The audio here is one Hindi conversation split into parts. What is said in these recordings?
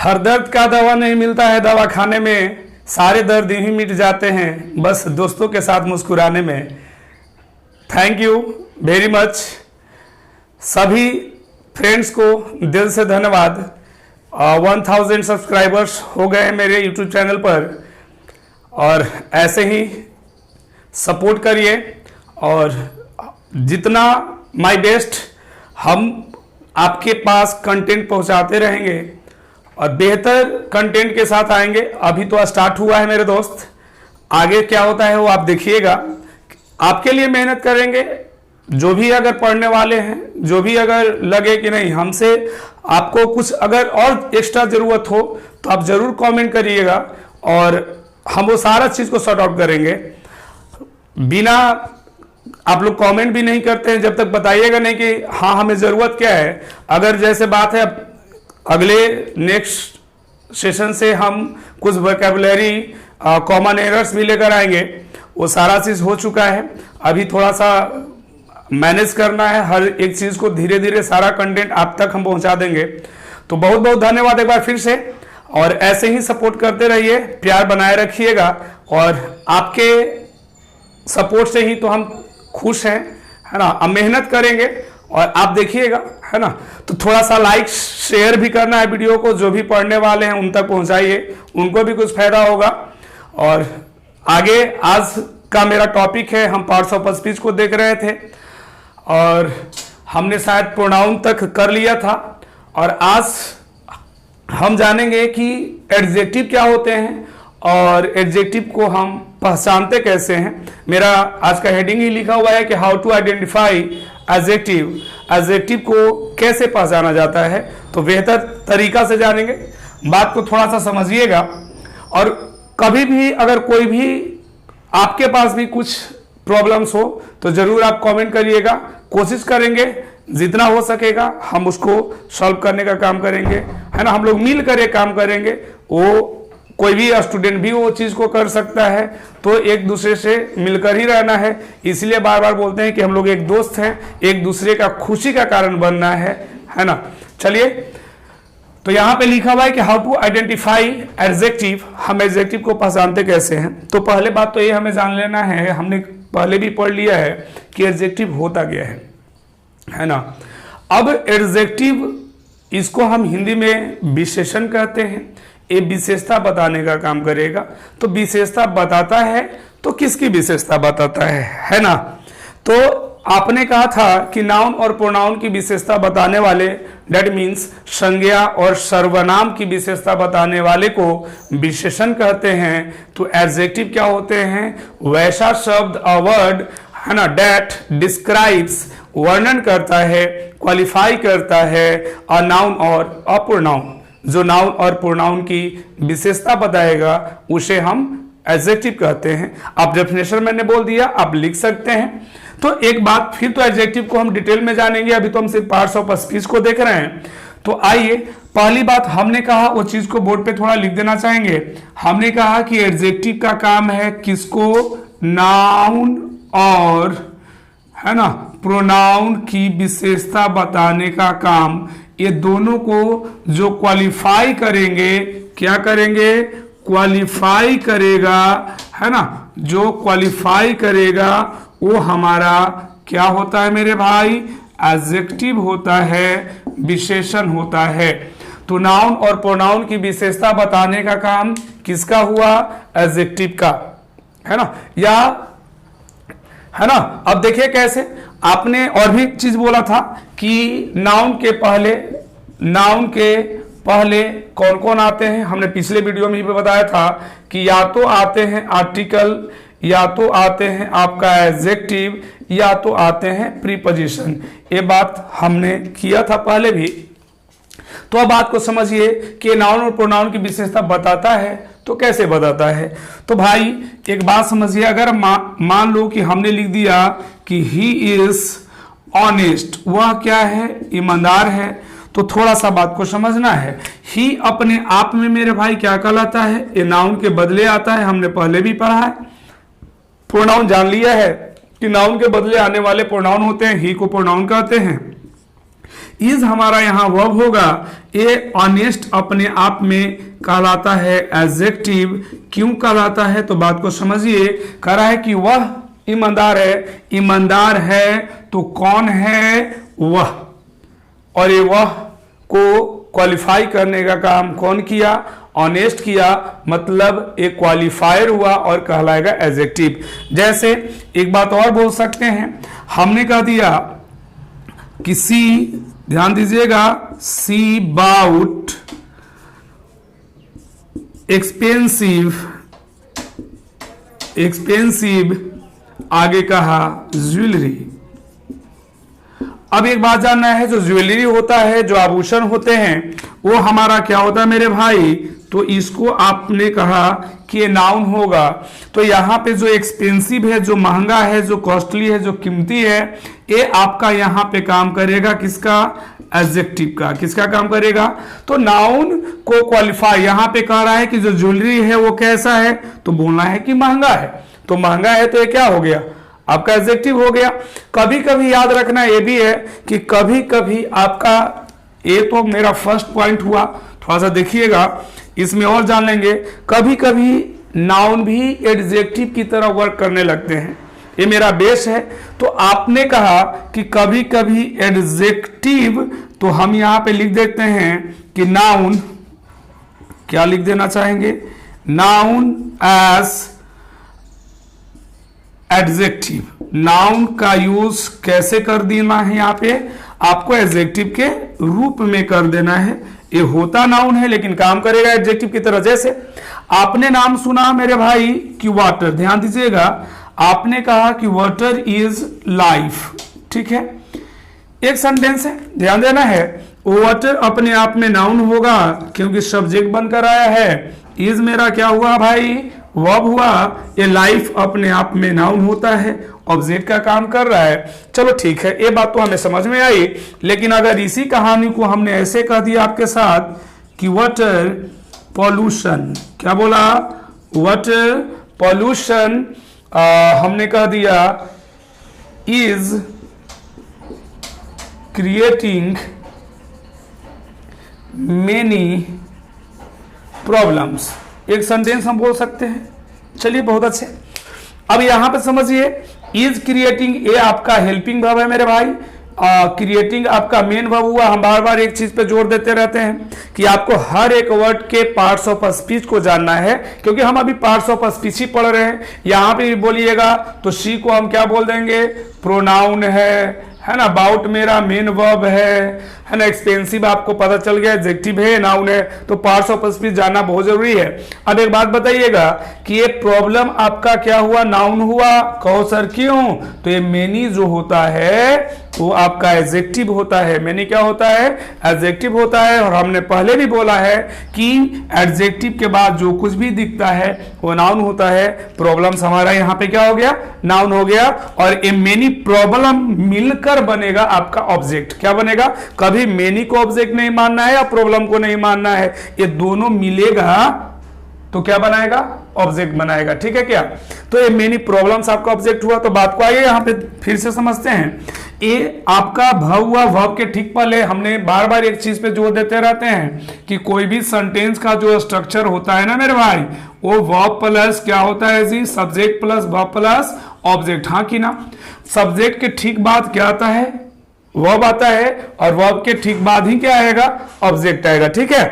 हर दर्द का दवा नहीं मिलता है दवा खाने में, सारे दर्द ही मिट जाते हैं बस दोस्तों के साथ मुस्कुराने में। थैंक यू वेरी मच सभी फ्रेंड्स को दिल से धन्यवाद। 1000 सब्सक्राइबर्स हो गए हैं मेरे यूट्यूब चैनल पर और ऐसे ही सपोर्ट करिए और जितना माय बेस्ट हम आपके पास कंटेंट पहुंचाते रहेंगे और बेहतर कंटेंट के साथ आएंगे। अभी तो स्टार्ट हुआ है मेरे दोस्त, आगे क्या होता है वो आप देखिएगा। आपके लिए मेहनत करेंगे, जो भी अगर पढ़ने वाले हैं, जो भी अगर लगे कि नहीं हमसे आपको कुछ अगर और एक्स्ट्रा ज़रूरत हो तो आप ज़रूर कमेंट करिएगा और हम वो सारा चीज़ को सॉर्ट आउट करेंगे। बिना आप लोग कमेंट भी नहीं करते हैं जब तक बताइएगा नहीं कि हाँ हमें ज़रूरत क्या है। अगर जैसे बात है अगले नेक्स्ट सेशन से हम कुछ वोकैबुलरी कॉमन एरर्स भी लेकर आएंगे, वो सारा चीज़ हो चुका है। अभी थोड़ा सा मैनेज करना है हर एक चीज़ को, धीरे धीरे सारा कंटेंट आप तक हम पहुंचा देंगे। तो बहुत बहुत धन्यवाद एक बार फिर से और ऐसे ही सपोर्ट करते रहिए, प्यार बनाए रखिएगा और आपके सपोर्ट से ही तो हम खुश हैं, है ना। अब मेहनत करेंगे और आप देखिएगा, है ना। तो थोड़ा सा लाइक शेयर भी करना है वीडियो को, जो भी पढ़ने वाले हैं उन तक पहुंचाइए, उनको भी कुछ फायदा होगा। और आगे आज का मेरा टॉपिक है, हम पार्ट्स ऑफ स्पीच को देख रहे थे और हमने शायद प्रोनाउन तक कर लिया था और आज हम जानेंगे कि एडजेक्टिव क्या होते हैं और एडजेक्टिव को हम पहचानते कैसे हैं। मेरा आज का हेडिंग ही लिखा हुआ है कि how to identify adjective, adjective को कैसे पहचाना जाता है। तो बेहतर तरीका से जानेंगे, बात को थोड़ा सा समझिएगा और कभी भी अगर कोई भी आपके पास भी कुछ प्रॉब्लम्स हो तो जरूर आप कमेंट करिएगा, कोशिश करेंगे जितना हो सकेगा हम उसको सॉल्व करने का काम करेंगे, है ना। हम लोग मिल कर एक काम करेंगे, वो कोई भी स्टूडेंट भी वो चीज़ को कर सकता है, तो एक दूसरे से मिलकर ही रहना है। इसलिए बार बार बोलते हैं कि हम लोग एक दोस्त हैं, एक दूसरे का खुशी का कारण बनना है ना। चलिए, तो यहाँ पे लिखा हुआ है कि हाउ टू आइडेंटिफाई एडजेक्टिव, हम एडजेक्टिव को पहचानते कैसे हैं। तो पहले बात तो ये हमें जान लेना है, हमने पहले भी पढ़ लिया है कि एडजेक्टिव होता क्या है ना। अब एडजेक्टिव इसको हम हिंदी में विशेषण कहते हैं, ये विशेषता बताने का काम करेगा। तो विशेषता बताता है तो किसकी विशेषता बताता है ना। तो आपने कहा था कि नाउन और प्रोनाउन की विशेषता बताने वाले, डेट मीन्स संज्ञा और सर्वनाम की विशेषता बताने वाले को विशेषण कहते हैं। तो एडजेक्टिव क्या होते हैं, वैसा शब्द अ वर्ड, है ना, डेट डिस्क्राइब्स, वर्णन करता है, क्वालिफाई करता है अ नाउन और अ प्रोनाउन। जो नाउन और प्रोनाउन की विशेषता बताएगा उसे हम एडजेक्टिव कहते हैं। अब डेफिनेशन मैंने बोल दिया, आप लिख सकते हैं। तो एक बात फिर, तो एडजेक्टिव को हम डिटेल में जानेंगे, अभी तो हम सिर्फ पार्ट्स ऑफ स्पीच को देख रहे हैं। तो आइए, पहली बात हमने कहा वो चीज को बोर्ड पे थोड़ा लिख देना चाहेंगे। हमने कहा कि एडजेक्टिव का काम है किसको, नाउन और, है ना, प्रोनाउन की विशेषता बताने का काम। ये दोनों को जो क्वालिफाई करेंगे, क्या करेंगे, क्वालिफाई करेगा, है ना। जो क्वालिफाई करेगा वो हमारा क्या होता है मेरे भाई, एडजेक्टिव होता है, विशेषण होता है। तो नाउन और प्रोनाउन की विशेषता बताने का काम किसका हुआ, एडजेक्टिव का, है ना, या, है ना। अब देखिए कैसे, आपने और भी चीज बोला था कि नाउन के पहले कौन कौन आते हैं। हमने पिछले वीडियो में ही बताया था कि या तो आते हैं आर्टिकल, या तो आते हैं आपका एडजेक्टिव, या तो आते हैं प्रीपोजिशन। ये बात हमने किया था पहले भी। तो अब बात को समझिए कि नाउन और प्रोनाउन की विशेषता बताता है तो कैसे बताता है। तो भाई एक बात समझिए, अगर मान लो कि हमने लिख दिया कि ही इज ऑनेस्ट, वह क्या है, ईमानदार है, तो थोड़ा सा बात को समझना है। ही अपने आप में मेरे भाई क्या कहलाता है, ये नाउन के बदले आता है, हमने पहले भी पढ़ा है। प्रोनाउन जान लिया है कि नाउन के बदले आने वाले प्रोनाउन होते हैं, ही को प्रोनाउन कहते हैं। इज हमारा यहाँ वर्ब होगा। ए ऑनेस्ट अपने आप में कहलाता है एडजेक्टिव। क्यों कहलाता है तो बात को समझिए। कह रहा है कि वह ईमानदार है। ईमानदार है तो कौन है? वह। और ये वह को क्वालिफाई करने का काम कौन किया? ऑनेस्ट किया, मतलब एक क्वालिफायर हुआ और कहलाएगा एडजेक्टिव। जैसे एक बात और बोल सकते हैं, हमने कह दिया कि सी, ध्यान दीजिएगा, सी बाउट एक्सपेंसिव, एक्सपेंसिव आगे कहा ज्वेलरी। अब एक बात जानना है, जो ज्वेलरी होता है, जो आभूषण होते हैं, वो हमारा क्या होता है मेरे भाई? तो इसको आपने कहा कि ये नाउन होगा। तो यहाँ पे जो एक्सपेंसिव है, जो महंगा है, जो कॉस्टली है, जो कीमती है, ये आपका यहाँ पे काम करेगा किसका? एडजेक्टिव का। किसका काम करेगा? तो नाउन को क्वालिफाई, यहाँ पे कह रहा है कि जो ज्वेलरी है वो कैसा है, तो बोलना है कि महंगा है। तो महंगा है तो ये क्या हो गया? आपका एडजेक्टिव हो गया। कभी कभी याद रखना ये भी है कि कभी कभी आपका, ये तो मेरा फर्स्ट पॉइंट हुआ, थोड़ा सा देखिएगा, इसमें और जान लेंगे। कभी कभी नाउन भी एडजेक्टिव की तरह वर्क करने लगते हैं, ये मेरा बेस है। तो आपने कहा कि कभी कभी एडजेक्टिव, तो हम यहां पे लिख देते हैं कि नाउन, क्या लिख देना चाहेंगे? Noun as adjective. नाउन का यूज कैसे कर देना है? यहाँ पे आपको एडजेक्टिव के रूप में कर देना है। ये होता नाउन है लेकिन काम करेगा एडजेक्टिव की तरह। जैसे आपने नाम सुना मेरे भाई कि वाटर, ध्यान दीजिएगा, आपने कहा कि वाटर इज लाइफ, ठीक है, एक सेंटेंस है, ध्यान देना है। वाटर अपने आप में नाउन होगा क्योंकि सब्जेक्ट बनकर आया है। इज मेरा क्या हुआ भाई? वर्ब हुआ। ये लाइफ अपने आप में नाउन होता है, ऑब्जेक्ट का काम कर रहा है। चलो ठीक है, ये बात तो हमें समझ में आई। लेकिन अगर इसी कहानी को हमने ऐसे कह दिया आपके साथ कि वाटर पॉल्यूशन, क्या बोला? वाटर पॉल्यूशन हमने कह दिया इज क्रिएटिंग मेनी प्रॉब्लम्स, एक सेंटेंस हम बोल सकते हैं। चलिए बहुत अच्छे। अब यहां पे समझिए, इज क्रिएटिंग, ये आपका हेल्पिंग वर्ब है मेरे भाई। क्रिएटिंग आपका मेन वर्ब हुआ। हम बार बार एक चीज पे जोर देते रहते हैं कि आपको हर एक वर्ड के पार्ट्स ऑफ स्पीच को जानना है, क्योंकि हम अभी पार्ट्स ऑफ स्पीच ही पढ़ रहे हैं। यहां पे भी बोलिएगा तो सी को हम क्या बोल देंगे? प्रोनाउन है ना। अबाउट मेरा मेन वर्ब है ना। एक्सपेंसिव आपको पता चल गया एडजेक्टिव है, नाउन है। तो पार्ट्स ऑफ स्पीच जानना बहुत जरूरी है। अब एक बात बताइएगा कि ये प्रॉब्लम आपका क्या हुआ? नाउन हुआ। कहो सर क्यों? तो ये मेनी जो होता है वो आपका एडजेक्टिव होता है। मेनी क्या होता है? एडजेक्टिव होता है। और हमने पहले भी बोला है कि एडजेक्टिव के बाद जो कुछ भी दिखता है वो नाउन होता है। प्रॉब्लम्स हमारा यहाँ पे क्या हो गया? नाउन हो गया। और ये मेनी प्रॉब्लम मिलकर बनेगा आपका ऑब्जेक्ट। क्या बनेगा? कभी मेनी को ऑब्जेक्ट नहीं मानना है या प्रॉब्लम को नहीं मानना है, ये दोनों मिलेगा तो क्या बनाएगा? ऑब्जेक्ट बनाएगा। ठीक है क्या? तो ये मेनी प्रॉब्लम्स आपका ऑब्जेक्ट हुआ। तो बात को आइए यहां पे फिर से समझते हैं। ये आपका भव हुआ। भव के ठीक पहले हमने बार बार एक चीज पे जोर देते रहते हैं कि कोई भी सेंटेंस का जो स्ट्रक्चर होता है ना मेरे भाई, वो वर्ब प्लस क्या होता है जी? Subject plus verb plus object. हाँ कि ना? सब्जेक्ट के ठीक बाद क्या आता है? वर्ब आता है। और वर्ब के ठीक बाद ही क्या आएगा? ऑब्जेक्ट आएगा। ठीक है।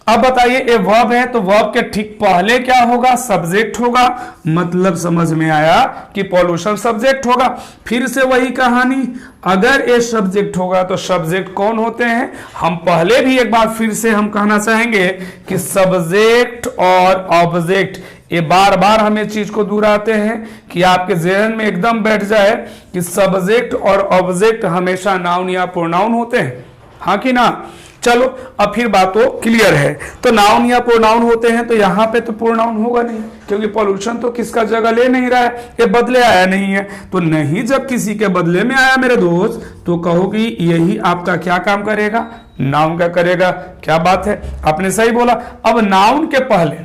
अब बताइए, ये वर्ब है तो वर्ब के ठीक पहले क्या होगा? सब्जेक्ट होगा। मतलब समझ में आया कि पॉल्यूशन सब्जेक्ट होगा। फिर से वही कहानी, अगर ये सब्जेक्ट होगा तो सब्जेक्ट कौन होते हैं? हम पहले भी एक बार फिर से हम कहना चाहेंगे कि सब्जेक्ट और ऑब्जेक्ट, ये बार बार हम चीज को दोहराते हैं कि आपके जहन में एकदम बैठ जाए कि सब्जेक्ट और ऑब्जेक्ट हमेशा नाउन या प्रोनाउन होते हैं। हाँ कि ना? चलो अब फिर बात तो क्लियर है। तो नाउन या प्रोनाउन होते हैं, तो यहाँ पे तो प्रोनाउन होगा नहीं, क्योंकि पॉल्यूशन तो किसका जगह ले नहीं रहा है, ये बदले आया नहीं है। तो नहीं, जब किसी के बदले में आया मेरे दोस्त, तो कहो कि यही आपका क्या काम करेगा? नाउन का करेगा। क्या बात है, आपने सही बोला। अब नाउन के पहले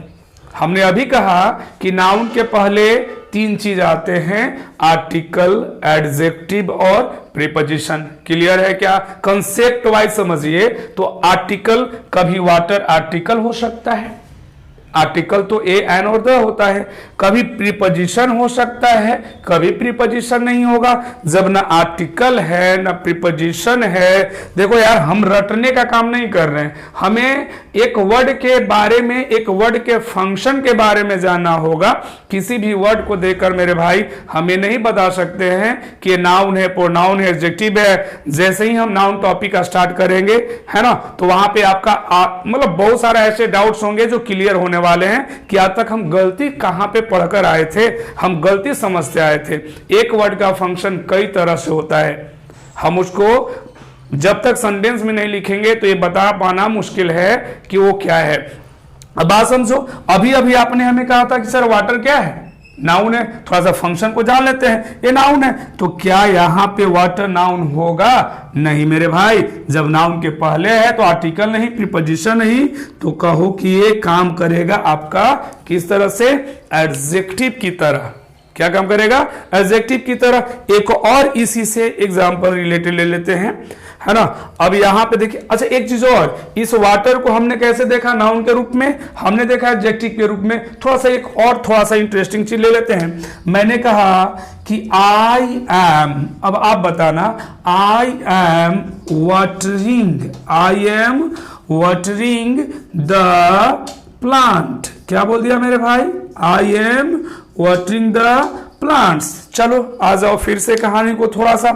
हमने अभी कहा कि नाउन के पहले तीन चीज आते हैं, आर्टिकल, एडजेक्टिव और प्रीपोजिशन। क्लियर है क्या? कंसेप्ट वाइज समझिए तो आर्टिकल, कभी वाटर आर्टिकल हो सकता है, आर्टिकल तो ए एन और द होता है, कभी प्रीपोजिशन हो सकता है, कभी प्रीपोजिशन नहीं होगा। जब ना आर्टिकल है ना प्रीपोजिशन है, देखो यार हम रटने का काम नहीं कर रहे हैं, हमें एक वर्ड के बारे में, एक वर्ड के फंक्शन के बारे में जानना होगा। किसी भी वर्ड को देखकर मेरे भाई हमें नहीं बता सकते हैं कि नाउन है, प्रोनाउन है, एडजेक्टिव है। जैसे ही हम नाउन टॉपिक का स्टार्ट करेंगे, है ना, तो वहां पे आपका मतलब बहुत सारा ऐसे डाउट्स होंगे जो क्लियर होने वाले हैं कि आज तक हम गलती कहां पे पढ़कर आए थे, हम गलती समझते आए थे। एक वर्ड का फंक्शन कई तरह से होता है, हम उसको जब तक सेंटेंस में नहीं लिखेंगे तो ये बता पाना मुश्किल है कि वो क्या है। अब बात समझो, अभी अभी आपने हमें कहा था कि सर वाटर क्या है? नाउन है। थोड़ा सा फंक्शन को जान लेते हैं, ये नाउन है, तो क्या यहां पे वाटर नाउन होगा? नहीं मेरे भाई, जब नाउन के पहले है तो आर्टिकल नहीं, प्रीपोजिशन नहीं, तो कहो कि ये काम करेगा आपका किस तरह से? एडजेक्टिव की तरह। क्या काम करेगा? एडजेक्टिव की तरह। एक और इसी से एग्जांपल रिलेटेड ले लेते हैं, है ना। अब यहां पे देखिए, अच्छा एक चीज और, इस वाटर को हमने कैसे देखा? नाउन के रूप में, हमने देखा एडजेक्टिव के रूप में। थोड़ा सा एक और थोड़ा सा इंटरेस्टिंग चीज ले लेते हैं। मैंने कहा कि आई एम, अब आप बताना, I am watering, I am watering the plant. क्या बोल दिया मेरे भाई? I am watering the plants. चलो आ जाओ, फिर से कहानी को थोड़ा सा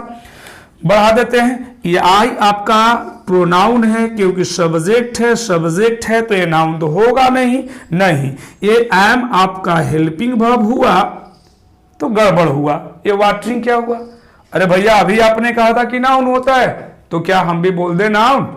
बढ़ा देते हैं। ये आई आपका प्रोनाउन है, क्योंकि सब्जेक्ट है, सब्जेक्ट है तो ये नाउन तो होगा नहीं। नहीं, ये एम आपका हेल्पिंग वर्ब हुआ तो गड़बड़ हुआ। ये वाटरिंग क्या हुआ? अरे भैया अभी आपने कहा था कि नाउन होता है, तो क्या हम भी बोल दे नाउन?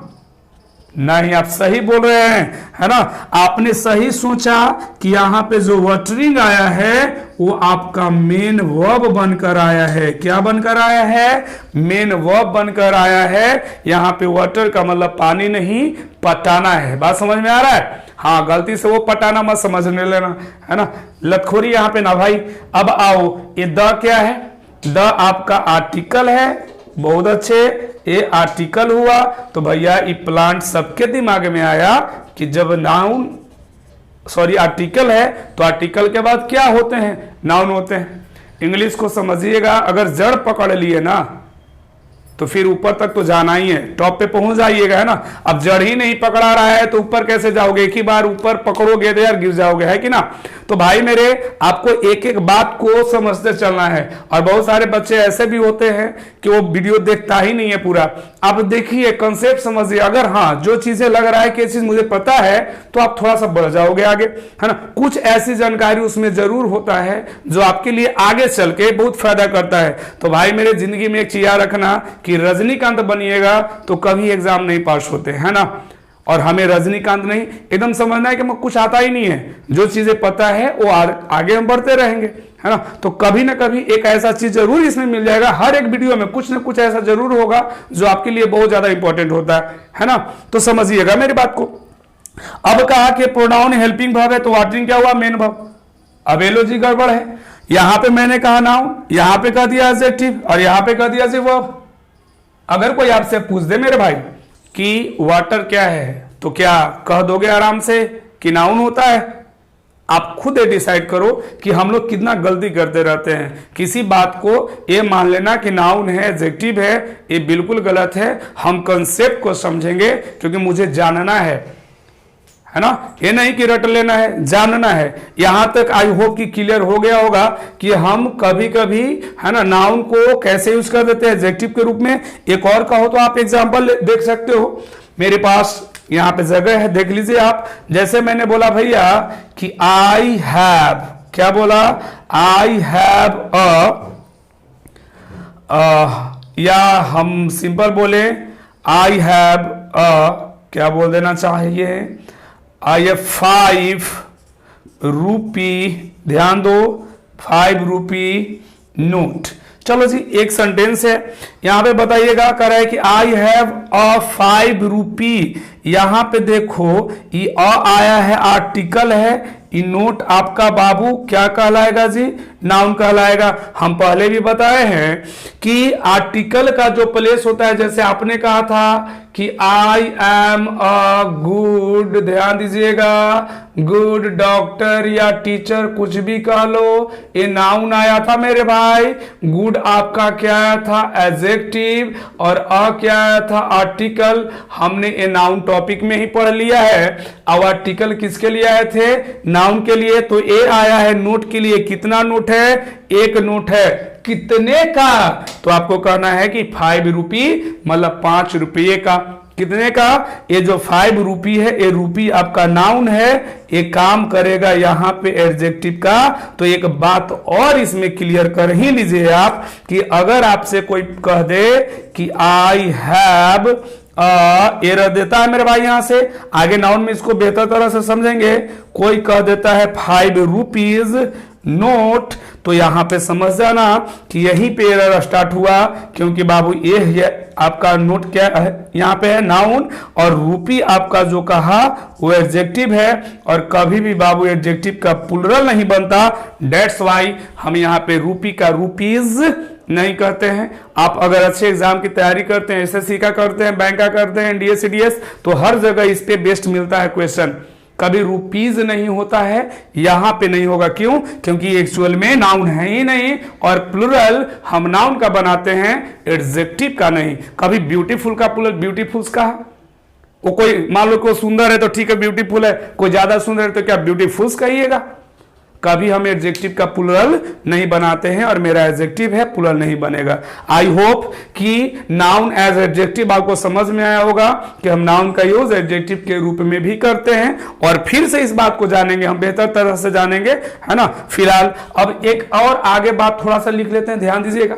नहीं, आप सही बोल रहे हैं, है ना। आपने सही सोचा कि यहां पे जो वाटरिंग आया है वो आपका मेन वर्ब बनकर आया है। क्या बनकर आया है? मेन वर्ब बनकर आया है। यहां पे वाटर का मतलब पानी नहीं, पटाना है। बात समझ में आ रहा है? हाँ, गलती से वो पटाना मत समझने लेना, है ना, लतखोरी यहां पे ना भाई। अब आओ, ये द क्या है? द आपका आर्टिकल है। बहुत अच्छे, ये आर्टिकल हुआ तो भैया ये प्लांट सबके दिमाग में आया कि जब नाउन सॉरी आर्टिकल है तो आर्टिकल के बाद क्या होते हैं? नाउन होते हैं। इंग्लिश को समझिएगा, अगर जड़ पकड़ लिए ना तो फिर ऊपर तक तो जाना ही है, टॉप पे पहुंच जाइएगा, है ना। अब जड़ ही नहीं पकड़ा रहा है तो ऊपर कैसे जाओगे? एक ही बार ऊपर पकड़ोगे तो यार गिर जाओगे, है कि ना। तो भाई मेरे, आपको एक एक बात को समझते चलना है। और बहुत सारे बच्चे ऐसे भी होते हैं कि वो वीडियो देखता ही नहीं है पूरा। आप देखिए, कंसेप्ट समझिए। अगर हाँ जो चीजें लग रहा है कि ये चीज मुझे पता है तो आप थोड़ा सा बढ़ जाओगे आगे, है ना। कुछ ऐसी जानकारी उसमें जरूर होता है जो आपके लिए आगे चल के बहुत फायदा करता है। तो भाई मेरे, जिंदगी में एक चीज याद रखना कि रजनीकांत बनिएगा तो कभी एग्जाम नहीं पास होते, है ना। और हमें रजनीकांत नहीं एकदम समझना है कि कुछ आता ही नहीं है, जो चीजें पता है वो आगे हम बढ़ते रहेंगे, है ना। तो कभी ना कभी एक ऐसा चीज जरूर इसमें मिल जाएगा। हर एक वीडियो में कुछ ना कुछ ऐसा जरूर होगा जो आपके लिए बहुत ज्यादा इंपॉर्टेंट होता है ना। तो समझिएगा मेरी बात को। अब कहा कि प्रोनाउन हेल्पिंग वर्ब है तो वाटरिंग क्या हुआ? Main verb. अब एलओजी गड़बड़ है। यहां पे मैंने कहा नाउन, यहां पे कह दिया एडजेक्टिव और यहां पे कह दिया वर्ब। अगर कोई आपसे पूछ दे मेरे भाई कि वाटर क्या है, तो क्या कह दोगे आराम से कि नाउन होता है? आप खुद डिसाइड करो कि हम लोग कितना गलती करते रहते हैं। किसी बात को ये मान लेना कि नाउन है, एडजेक्टिव है, ये बिल्कुल गलत है। हम कंसेप्ट को समझेंगे क्योंकि मुझे जानना है ना। ये नहीं कि रट लेना है, जानना है। यहां तक आई होप कि क्लियर हो गया होगा कि हम कभी कभी, है ना, नाउन को कैसे यूज कर देते हैं एडजेक्टिव के रूप में। एक और कहो तो आप एग्जांपल देख सकते हो, मेरे पास यहां पे जगह है, देख लीजिए आप। जैसे मैंने बोला भैया कि आई हैव, क्या बोला? आई हैव या हम सिंपल बोले आई हैव क्या बोल देना चाहिए? आई हैव 5 रुपी, ध्यान दो, 5 रुपी नोट। चलो जी, एक सेंटेंस है, यहां पे बताइएगा, कह रहा है कि आई हैव 5 रुपी। यहां पे देखो ये अ आया है, आर्टिकल है, ये नोट आपका बाबू क्या कहलाएगा जी, नाउन कहलाएगा। हम पहले भी बताए हैं कि आर्टिकल का जो प्लेस होता है, जैसे आपने कहा था कि आई एम अ गुड, ध्यान दीजिएगा, गुड डॉक्टर या टीचर कुछ भी कह लो, ये नाउन आया था मेरे भाई। गुड आपका क्या आया था, एडजेक्टिव, और अ क्या आया था, आर्टिकल। हमने ये नाउन टॉपिक में ही पढ़ लिया है। अब आर्टिकल किसके लिए आए थे, नाउन के लिए। तो ए आया है नोट के लिए, कितना नोट है, एक नोट है, कितने का, तो आपको कहना है कि 5 रुपी, मतलब 5 रुपये का। कितने का, ये जो 5 रुपी है, ये रुपी आपका नाउन है, ये काम करेगा यहाँ पे एडजेक्टिव का। तो एक बात और इसमें क्लियर कर ही लीजिए आप कि अगर आपसे कोई कह दे कि आई हैव एरर देता है मेरे भाई, यहां से आगे नाउन में इसको बेहतर तरह से समझेंगे। कोई कह देता है 5 रुपीज नोट, तो यहां पे समझ जाना कि यहीं पे एरर स्टार्ट हुआ, क्योंकि बाबू ये आपका नोट क्या है, यहां पे है नाउन, और रूपी आपका जो कहा वो एडजेक्टिव है, और कभी भी बाबू एडजेक्टिव का प्लुरल नहीं बनता। दैट्स वाई हम यहाँ पे रूपी का रूपीज नहीं कहते हैं। आप अगर अच्छे एग्जाम की तैयारी करते हैं, एसएससी का करते हैं, बैंक का करते हैं, डीएस सीडीएस, तो हर जगह इस पे बेस्ट मिलता है क्वेश्चन। कभी रुपीज नहीं होता है, यहां पे नहीं होगा। क्यों, क्योंकि एक्चुअल में नाउन है ही नहीं, और प्लुरल हम नाउन का बनाते हैं, एडजेक्टिव का नहीं। कभी ब्यूटीफुल का प्लुरल ब्यूटीफुल्स का, वो कोई मान लो कोई सुंदर है तो ठीक है ब्यूटीफुल है, कोई ज्यादा सुंदर है तो क्या ब्यूटीफुल्स कहिएगा। कभी हम एडजेक्टिव का प्लुरल नहीं बनाते हैं, और मेरा एडजेक्टिव है, प्लुरल नहीं बनेगा। आई होप कि नाउन एज एडजेक्टिव आपको समझ में आया होगा कि हम नाउन का यूज एडजेक्टिव के रूप में भी करते हैं, और फिर से इस बात को जानेंगे हम, बेहतर तरह से जानेंगे, है ना। फिलहाल अब एक और आगे बात थोड़ा सा लिख लेते हैं, ध्यान दीजिएगा।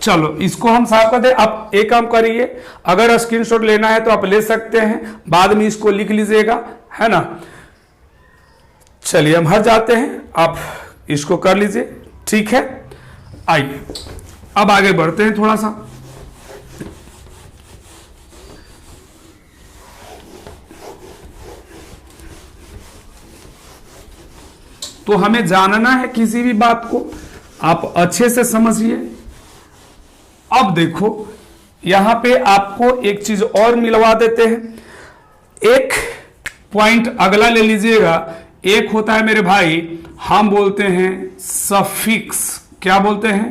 चलो इसको हम साफ कर दें। आप एक काम करिए, अगर स्क्रीनशॉट लेना है तो आप ले सकते हैं, बाद में इसको लिख लीजिएगा, है ना। चलिए हम हट जाते हैं, आप इसको कर लीजिए, ठीक है। आइए अब आगे बढ़ते हैं थोड़ा सा। तो हमें जानना है किसी भी बात को, आप अच्छे से समझिए। अब देखो यहां पे आपको एक चीज और मिलवा देते हैं। एक पॉइंट अगला ले लीजिएगा। एक होता है मेरे भाई, हम बोलते हैं सफिक्स। क्या बोलते हैं,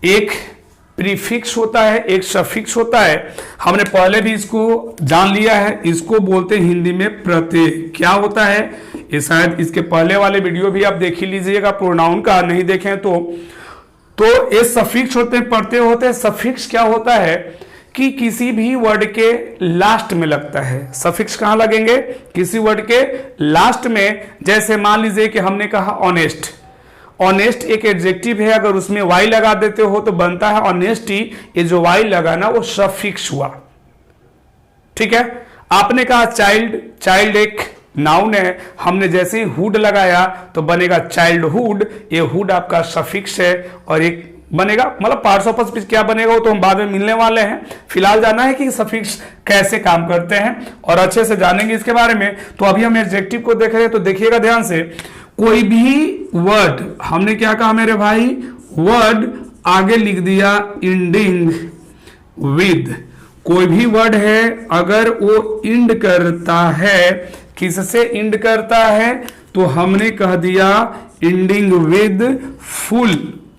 एक प्रीफिक्स होता है, एक सफिक्स होता है। हमने पहले भी इसको जान लिया है, इसको बोलते हैं हिंदी में प्रत्यय। क्या होता है, ये शायद इसके पहले वाले वीडियो भी आप देख ही लीजिएगा, प्रोनाउन का नहीं देखें तो ये सफिक्स होते हैं, प्रत्यय होते हैं। सफिक्स क्या होता है कि किसी भी वर्ड के लास्ट में लगता है। सफिक्स कहां लगेंगे, किसी वर्ड के लास्ट में। जैसे मान लीजिए कि हमने कहा ऑनेस्ट, ऑनेस्ट एक एडजेक्टिव है, अगर उसमें वाई लगा देते हो तो बनता है ऑनेस्टी। ये जो वाई लगाना वो सफिक्स हुआ, ठीक है। आपने कहा चाइल्ड, चाइल्ड एक नाउन है, हमने जैसे ही हुड लगाया तो बनेगा चाइल्डहुड। ये हुड आपका सफिक्स है, और एक बनेगा, मतलब पार्ट्स ऑफ स्पीच क्या बनेगा वो तो हम बाद में मिलने वाले हैं। फिलहाल जाना है कि सफिक्स कैसे काम करते हैं, और अच्छे से जानेंगे इसके बारे में। तो अभी हम एडजेक्टिव को देख रहे हैं, तो देखिएगा ध्यान से। कोई भी वर्ड, हमने क्या कहा मेरे भाई, वर्ड आगे लिख दिया इंडिंग विद। कोई भी वर्ड है अगर वो इंड करता है, किससे इंड करता है, तो हमने कह दिया इंडिंग विद फुल।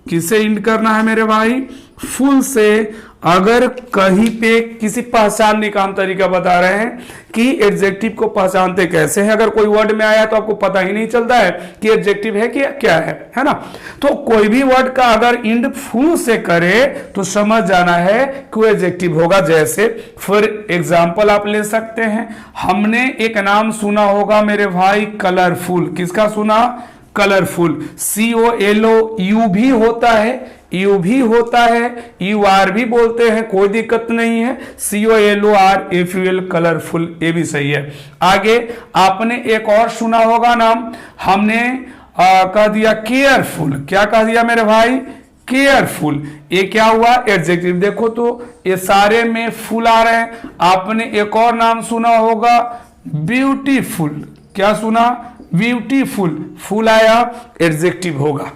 किसे इंड करना है मेरे भाई, फुल से। अगर कहीं पे किसी पहचानने का हम तरीका बता रहे हैं कि एडजेक्टिव को पहचानते कैसे हैं। अगर कोई वर्ड में आया तो आपको पता ही नहीं चलता है कि एडजेक्टिव है कि क्या है ना। तो कोई भी वर्ड का अगर इंड फुल से करे तो समझ जाना है कि वो एडजेक्टिव होगा। जैसे फॉर एग्जाम्पल आप ले सकते हैं, हमने एक नाम सुना होगा मेरे भाई कलरफुल। किसका सुना, कलरफुल। COLOU भी होता है, यू भी होता है, UR भी बोलते हैं, कोई दिक्कत नहीं है। COLORFUL कलरफुल, ये भी सही है। आगे आपने एक और सुना होगा नाम, हमने कह दिया केयरफुल। क्या कह दिया मेरे भाई, केयरफुल, ये क्या हुआ एडजेक्टिव। देखो तो ये सारे में फुल आ रहे हैं। आपने एक और नाम सुना होगा ब्यूटीफुल, क्या सुना ब्यूटीफुल, फुल आया एडजेक्टिव होगा।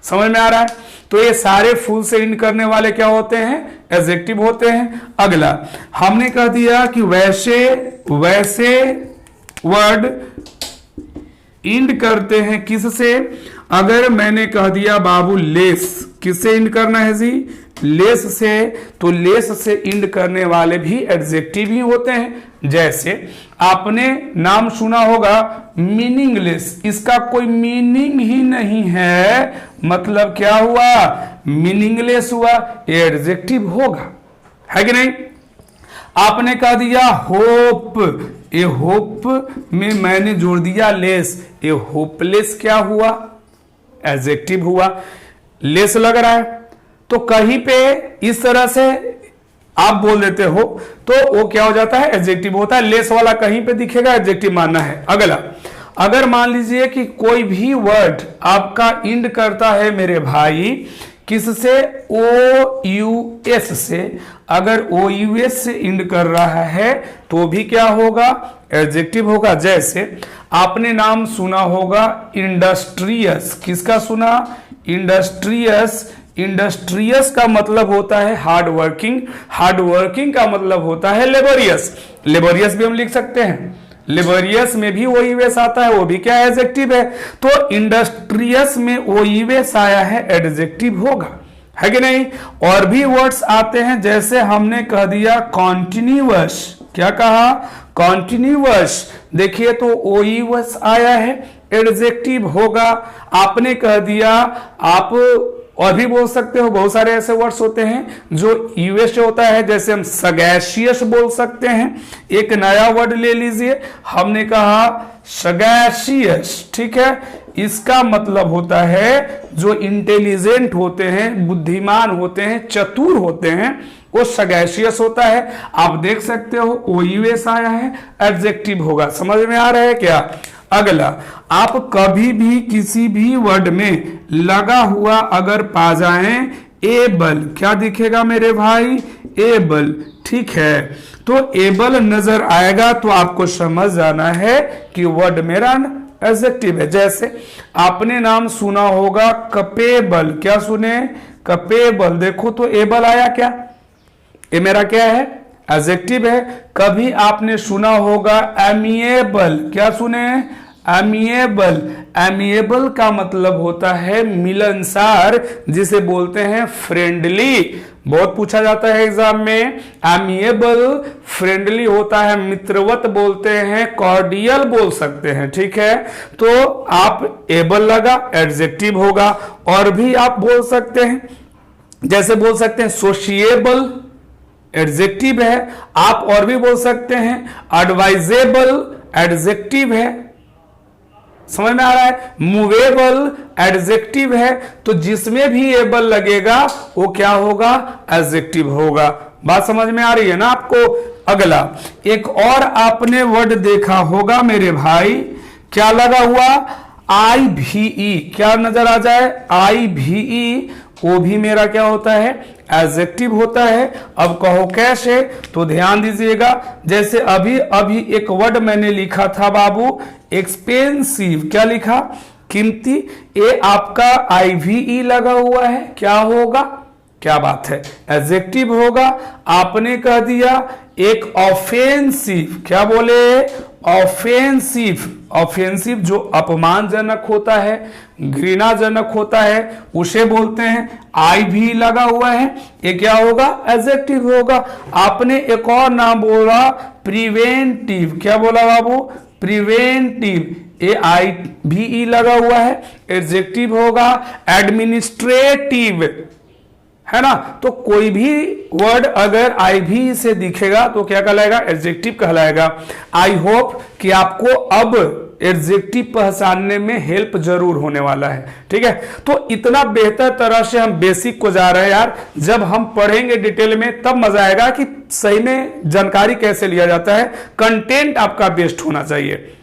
समझ में आ रहा है। तो ये सारे फुल से इंड करने वाले क्या होते हैं एडजेक्टिव होते हैं। अगला हमने कह दिया कि वैसे वर्ड इंड करते हैं किससे। अगर मैंने कह दिया बाबू लेस, किससे इंड करना है जी लेस से, तो लेस से इंड करने वाले भी एडजेक्टिव ही होते हैं। जैसे आपने नाम सुना होगा मीनिंगलेस, इसका कोई मीनिंग ही नहीं है, मतलब क्या हुआ मीनिंगलेस हुआ, ये एडजेक्टिव होगा, है कि नहीं। आपने कह दिया होप, ये होप में मैंने जोड़ दिया लेस, ये होपलेस क्या हुआ एडजेक्टिव हुआ, लेस लग रहा है। तो कहीं पे इस तरह से आप बोल देते हो तो वो क्या हो जाता है एडजेक्टिव होता है। लेस वाला कहीं पे दिखेगा एडजेक्टिव मानना है। अगला अगर मान लीजिए कि कोई भी वर्ड आपका इंड करता है मेरे भाई किससे ओ यू एस से, अगर ओ यू एस से इंड कर रहा है तो भी क्या होगा एडजेक्टिव होगा। जैसे आपने नाम सुना होगा इंडस्ट्रियस, किसका सुना इंडस्ट्रियस, इंडस्ट्रियस का मतलब होता है हार्ड वर्किंग, हार्ड वर्किंग का मतलब होता है लेबोरियस, लेबोरियस भी हम लिख सकते हैं, लेबोरियस में भी ओईवेस आता है, वो भी क्या एडजेक्टिव है। तो इंडस्ट्रियस में ओईवेस आया है एडजेक्टिव होगा, है कि नहीं। और भी वर्ड्स आते हैं जैसे हमने कह दिया कॉन्टिन्यूअस, क्या कहा कॉन्टिन्यूअस, देखिए तो ओईवेस आया है एडजेक्टिव होगा। आपने कह दिया आप और भी बोल सकते हो, बहुत सारे ऐसे वर्ड्स होते हैं जो यूएस से होता है, जैसे हम सगैशियस बोल सकते हैं। एक नया वर्ड ले लीजिए, हमने कहा सगैशियस, ठीक है, इसका मतलब होता है जो इंटेलिजेंट होते हैं, बुद्धिमान होते हैं, चतुर होते हैं, वो सगैशियस होता है। आप देख सकते हो ओ यूएस आया है एडजेक्टिव होगा। समझ में आ रहा है क्या। अगला आप कभी भी किसी भी वर्ड में लगा हुआ अगर पा जाएं एबल, क्या दिखेगा मेरे भाई एबल, ठीक है। तो एबल नजर आएगा तो आपको समझ जाना है कि वर्ड मेरा एडजेक्टिव है। जैसे आपने नाम सुना होगा कपेबल, क्या सुने कपेबल, देखो तो एबल आया क्या, ये मेरा क्या है एडजेक्टिव है। कभी आपने सुना होगा एमिएबल, क्या सुने एमिएबल, एमिएबल का मतलब होता है मिलनसार, जिसे बोलते हैं फ्रेंडली, बहुत पूछा जाता है एग्जाम में। एमिएबल फ्रेंडली होता है, मित्रवत बोलते हैं, कॉर्डियल बोल सकते हैं, ठीक है। तो आप एबल लगा एडजेक्टिव होगा। और भी आप बोल सकते हैं, जैसे बोल सकते हैं सोशिएबल एडजेक्टिव है। आप और भी बोल सकते हैं एडवाइजेबल एडजेक्टिव है, समझ में आ रहा है। मूवेबल एडजेक्टिव है, तो जिसमें भी एबल लगेगा वो क्या होगा एडजेक्टिव होगा। बात समझ में आ रही है ना आपको। अगला एक और आपने वर्ड देखा होगा मेरे भाई, क्या लगा हुआ IVE, क्या नजर आ जाए IVE, वो भी मेरा क्या होता है एडजेक्टिव होता है। अब कहो कैसे, तो ध्यान दीजिएगा। जैसे अभी अभी एक वर्ड मैंने लिखा था बाबू एक्सपेंसिव, क्या लिखा कीमती, ये आपका IVE लगा हुआ है, क्या होगा क्या बात है एडजेक्टिव होगा। आपने कह दिया एक ऑफेंसिव, क्या बोले ऑफेंसिव, ऑफेंसिव जो अपमानजनक होता है, घृणाजनक होता है, उसे बोलते हैं। IV लगा हुआ है, ये क्या होगा एडजेक्टिव होगा। आपने एक और नाम बोला प्रिवेंटिव, क्या बोला बाबू प्रिवेंटिव, ये IVE लगा हुआ है एडजेक्टिव होगा। एडमिनिस्ट्रेटिव है ना, तो कोई भी वर्ड अगर IV से दिखेगा तो क्या कहलाएगा एडजेक्टिव कहलाएगा। आई होप कि आपको अब एडजेक्टिव पहचानने में हेल्प जरूर होने वाला है, ठीक है। तो इतना बेहतर तरह से हम बेसिक को जा रहे हैं यार, जब हम पढ़ेंगे डिटेल में तब मजा आएगा कि सही में जानकारी कैसे लिया जाता है। कंटेंट आपका बेस्ट होना चाहिए।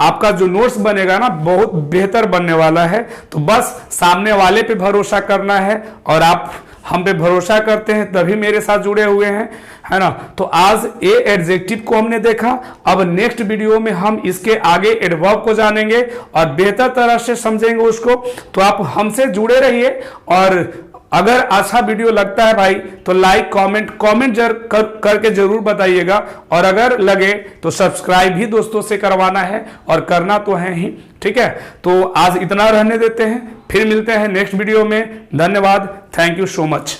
आपका जो नोट्स बनेगा ना बहुत बेहतर बनने वाला है। तो बस सामने वाले पे भरोसा करना है, और आप हम पे भरोसा करते हैं तभी मेरे साथ जुड़े हुए हैं, है ना। तो आज ए एडजेक्टिव को हमने देखा। अब नेक्स्ट वीडियो में हम इसके आगे एडवर्ब को जानेंगे और बेहतर तरह से समझेंगे उसको। तो आप हमसे जुड़े रहिए, और अगर अच्छा वीडियो लगता है भाई तो लाइक कमेंट करके जरूर बताइएगा, और अगर लगे तो सब्सक्राइब भी दोस्तों से करवाना है, और करना तो है ही, ठीक है। तो आज इतना रहने देते हैं, फिर मिलते हैं नेक्स्ट वीडियो में। धन्यवाद, थैंक यू सो मच।